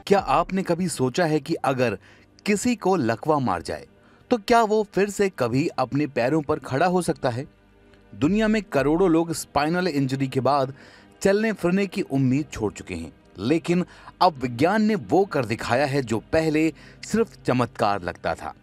क्या आपने कभी सोचा है कि अगर किसी को लकवा मार जाए तो क्या वो फिर से कभी अपने पैरों पर खड़ा हो सकता है? दुनिया में करोड़ों लोग स्पाइनल इंजरी के बाद चलने फिरने की उम्मीद छोड़ चुके हैं, लेकिन अब विज्ञान ने वो कर दिखाया है जो पहले सिर्फ चमत्कार लगता था।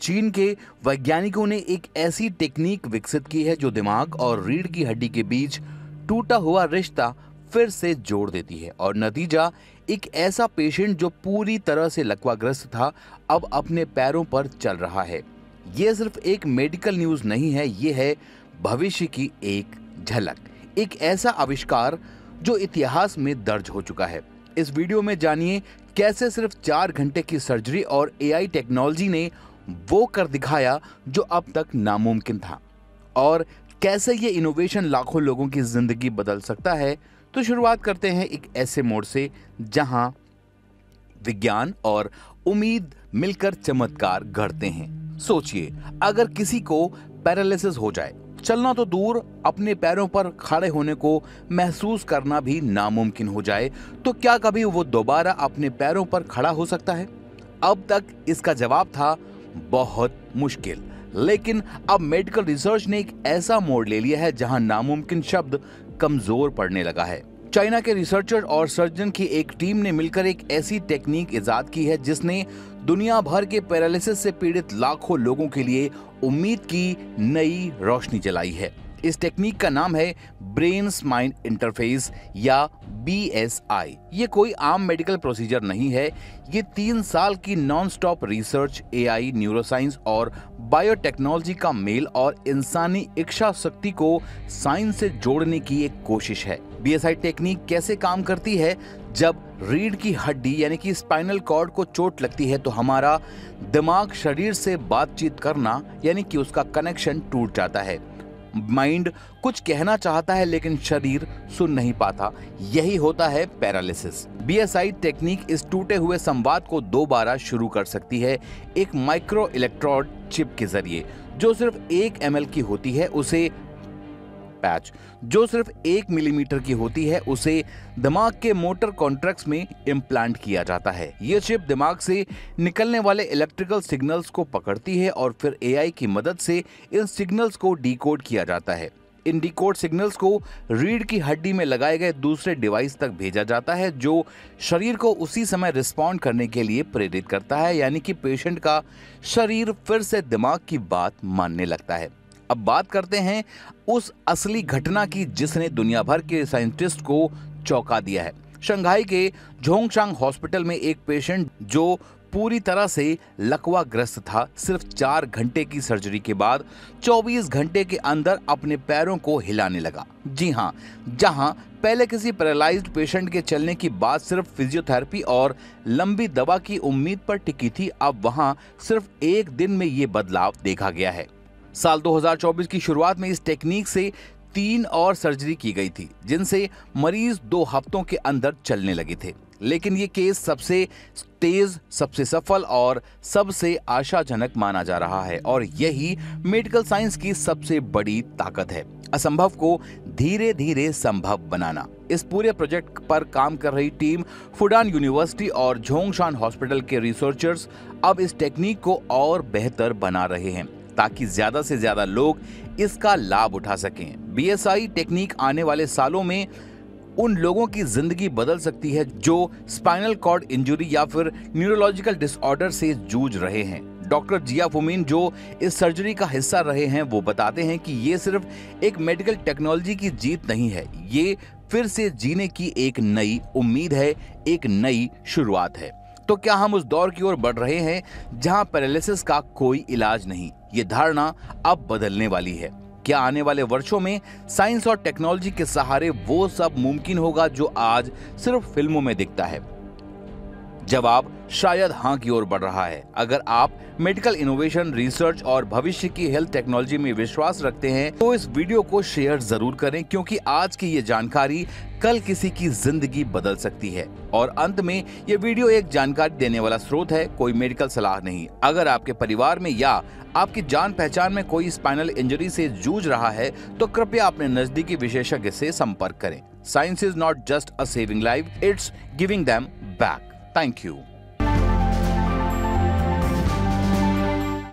चीन के वैज्ञानिकों ने एक ऐसी टेक्निक विकसित की है जो दिमाग और रीढ़ की हड्डी के बीच टूटा हुआ रिश्ता फिर से जोड़ देती है, और नतीजा एक ऐसा पेशेंट जो पूरी तरह से लकवाग्रस्त था अब अपने पैरों पर चल रहा है। ये सिर्फ एक मेडिकल न्यूज नहीं है, ये है भविष्य की एक झलक, एक ऐसा आविष्कार जो इतिहास में दर्ज हो चुका है। इस वीडियो में जानिए कैसे सिर्फ 4 घंटे की सर्जरी और एआई टेक्नोलॉजी ने वो कर दिखाया जो अब तक नामुमकिन था, और कैसे ये इनोवेशन लाखों लोगों की जिंदगी बदल सकता है। तो शुरुआत करते हैं एक ऐसे मोड़ से जहां विज्ञान और उम्मीद मिलकर चमत्कार गढ़ते हैं। सोचिए, अगर किसी को पैरालिसिस हो जाए, चलना तो दूर, अपने पैरों पर खड़े होने को महसूस करना भी नामुमकिन हो जाए, तो क्या कभी वो दोबारा अपने पैरों पर खड़ा हो सकता है? अब तक इसका जवाब था बहुत मुश्किल, लेकिन अब मेडिकल रिसर्च ने एक ऐसा मोड़ ले लिया है जहां नामुमकिन शब्द कमजोर पड़ने लगा है। चाइना के रिसर्चर और सर्जन की एक टीम ने मिलकर एक ऐसी टेक्निक इजाद की है जिसने दुनिया भर के पैरालिसिस से पीड़ित लाखों लोगों के लिए उम्मीद की नई रोशनी जलाई है। इस टेक्निक का नाम है ब्रेन स्पाइन इंटरफेस या BSI। ये कोई आम मेडिकल प्रोसीजर नहीं है, ये 3 साल की non stop research, AI, neuroscience और बायोटेक्नोलॉजी का मेल और इंसानी इच्छा शक्ति को साइंस से जोड़ने की एक कोशिश है। BSI टेक्निक कैसे काम करती है? जब रीढ़ की हड्डी यानी कि स्पाइनल कॉर्ड को चोट लगती है तो हमारा दिमाग शरीर से बातचीत करना यानी कि उसका कनेक्शन टूट जाता है। माइंड कुछ कहना चाहता है लेकिन शरीर सुन नहीं पाता। यही होता है पैरालिसिस। BSI टेक्निक इस टूटे हुए संवाद को दोबारा शुरू कर सकती है एक माइक्रो इलेक्ट्रोड चिप के जरिए, जो सिर्फ 1 ml की होती है। उसे पैच जो सिर्फ 1 मिलीमीटर की होती है, उसे दिमाग के मोटर कॉन्ट्रैक्ट्स में इम्प्लांट किया जाता है। ये चिप दिमाग से निकलने वाले इलेक्ट्रिकल सिग्नल्स को पकड़ती है और फिर AI की मदद से इन सिग्नल्स को डिकोड किया जाता है। इन डिकोड सिग्नल्स को रीढ़ की हड्डी में लगाए गए दूसरे डिवाइस तक भेजा जाता है, जो शरीर को उसी समय रिस्पॉन्ड करने के लिए प्रेरित करता है, यानी कि पेशेंट का शरीर फिर से दिमाग की बात मानने लगता है। अब बात करते हैं उस असली घटना की जिसने दुनिया भर के साइंटिस्ट को चौंका दिया है। शंघाई के झोंगशांग हॉस्पिटल में एक पेशेंट जो पूरी तरह से लकवाग्रस्त था, सिर्फ 4 घंटे की सर्जरी के बाद 24 घंटे के अंदर अपने पैरों को हिलाने लगा। जी हाँ, जहां पहले किसी पैरालाइज्ड पेशेंट के चलने की बात सिर्फ फिजियोथेरेपी और लंबी दवा की उम्मीद पर टिकी थी, अब वहां सिर्फ 1 दिन में ये बदलाव देखा गया है। साल 2024 की शुरुआत में इस टेक्निक से 3 और सर्जरी की गई थी, जिनसे मरीज 2 हफ्तों के अंदर चलने लगे थे। लेकिन ये केस सबसे तेज, सबसे सफल और सबसे आशाजनक माना जा रहा है, और यही मेडिकल साइंस की सबसे बड़ी ताकत है, असंभव को धीरे धीरे संभव बनाना। इस पूरे प्रोजेक्ट पर काम कर रही टीम, फुडान यूनिवर्सिटी और झोंगशान हॉस्पिटल के रिसर्चर्स अब इस टेक्निक को और बेहतर बना रहे हैं ताकि ज्यादा से ज्यादा लोग इसका लाभ उठा सकें। BSI टेक्निक आने वाले सालों में उन लोगों की जिंदगी बदल सकती है जो स्पाइनल कॉर्ड इंजरी या फिर न्यूरोलॉजिकल डिसऑर्डर से जूझ रहे हैं। डॉक्टर जिया फुमिन, जो इस सर्जरी का हिस्सा रहे हैं, वो बताते हैं कि ये सिर्फ एक मेडिकल टेक्नोलॉजी की जीत नहीं है, ये फिर से जीने की एक नई उम्मीद है, एक नई शुरुआत है। तो क्या हम उस दौर की ओर बढ़ रहे हैं जहां पैरालिसिस का कोई इलाज नहीं? ये धारणा अब बदलने वाली है। क्या आने वाले वर्षों में साइंस और टेक्नोलॉजी के सहारे वो सब मुमकिन होगा जो आज सिर्फ फिल्मों में दिखता है? जवाब शायद हाँ की ओर बढ़ रहा है। अगर आप मेडिकल इनोवेशन, रिसर्च और भविष्य की हेल्थ टेक्नोलॉजी में विश्वास रखते हैं तो इस वीडियो को शेयर जरूर करें, क्योंकि आज की ये जानकारी कल किसी की जिंदगी बदल सकती है। और अंत में ये वीडियो एक जानकारी देने वाला स्रोत है, कोई मेडिकल सलाह नहीं। अगर आपके परिवार में या आपकी जान पहचान में कोई स्पाइनल इंजरी से जूझ रहा है तो कृपया अपने नजदीकी विशेषज्ञ से संपर्क करें। Science is not just a saving life, it's giving them back. Thank you.